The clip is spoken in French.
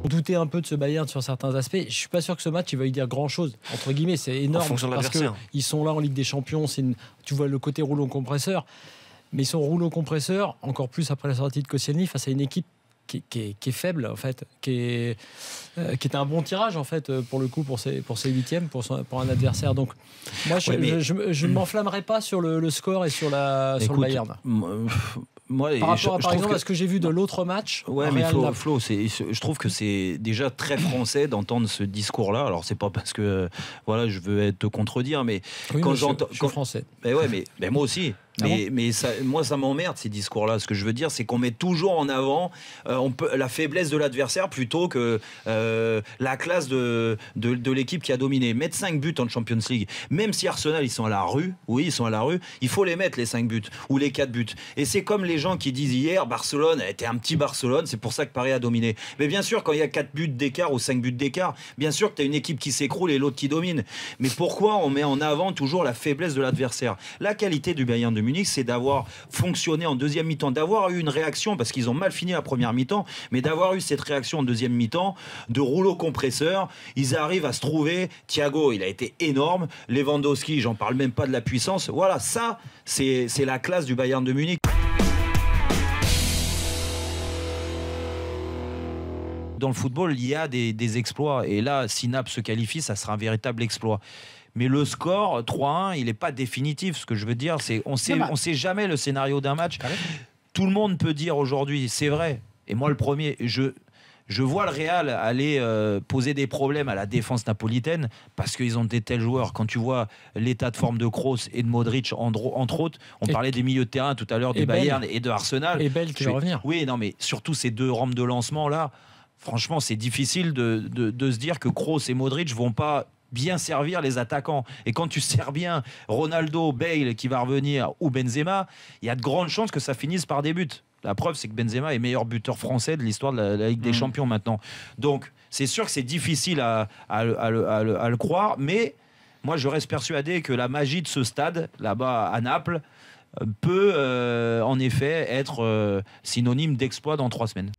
On doutait un peu de ce Bayern sur certains aspects. Je suis pas sûr que ce match il va y dire grand chose. Entre guillemets, c'est énorme en fonction de parce qu'ils sont là en Ligue des Champions. Tu vois le côté rouleau compresseur, mais ils sont rouleau compresseur encore plus après la sortie de Koscielny face à une équipe qui est faible en fait, qui était un bon tirage en fait pour le coup pour ses huitièmes pour un adversaire. Donc moi je ne m'enflammerai pas sur le score et sur le Bayern. Moi, par rapport par exemple à ce que j'ai vu de l'autre match. Ouais, mais Flo, je trouve que c'est déjà très français d'entendre ce discours-là. Alors c'est pas parce que voilà, je veux te contredire, mais oui, quand j'entends, je suis français. Mais ouais, mais moi aussi. Mais moi, ça m'emmerde ces discours-là. Ce que je veux dire, c'est qu'on met toujours en avant la faiblesse de l'adversaire plutôt que la classe de l'équipe qui a dominé. Mettre 5 buts en Champions League, même si Arsenal, ils sont à la rue, il faut les mettre les 5 buts ou les 4 buts. Et c'est comme les gens qui disent hier, Barcelone était un petit Barcelone, c'est pour ça que Paris a dominé. Mais bien sûr, quand il y a 4 buts d'écart ou 5 buts d'écart, bien sûr que tu as une équipe qui s'écroule et l'autre qui domine. Mais pourquoi on met en avant toujours la faiblesse de l'adversaire? La qualité du Bayern de Munich, c'est d'avoir fonctionné en deuxième mi-temps, d'avoir eu une réaction, parce qu'ils ont mal fini la première mi-temps, mais d'avoir eu cette réaction en deuxième mi-temps, de rouleau compresseur. Ils arrivent à se trouver. Thiago, il a été énorme. Lewandowski, j'en parle même pas de la puissance. Voilà, ça, c'est la classe du Bayern de Munich. Dans le football, il y a des exploits. Et là, si Naples se qualifie, ça sera un véritable exploit. Mais le score 3-1, il n'est pas définitif. Ce que je veux dire, c'est on sait jamais le scénario d'un match. Tout le monde peut dire aujourd'hui, c'est vrai. Et moi, le premier, je vois le Real aller poser des problèmes à la défense napolitaine parce qu'ils ont des tels joueurs. Quand tu vois l'état de forme de Kroos et de Modric, entre autres, on parlait des milieux de terrain tout à l'heure du Bayern et de Arsenal. Et Bale qui va revenir. Oui, non, mais surtout ces deux rampes de lancement là. Franchement, c'est difficile de se dire que Kroos et Modric vont pas bien servir les attaquants. Et quand tu sers bien Ronaldo, Bale qui va revenir ou Benzema, il y a de grandes chances que ça finisse par des buts. La preuve, c'est que Benzema est meilleur buteur français de l'histoire de la Ligue des Champions maintenant. Donc, c'est sûr que c'est difficile à le croire, mais moi, je reste persuadé que la magie de ce stade, là-bas à Naples, peut en effet être synonyme d'exploit dans 3 semaines.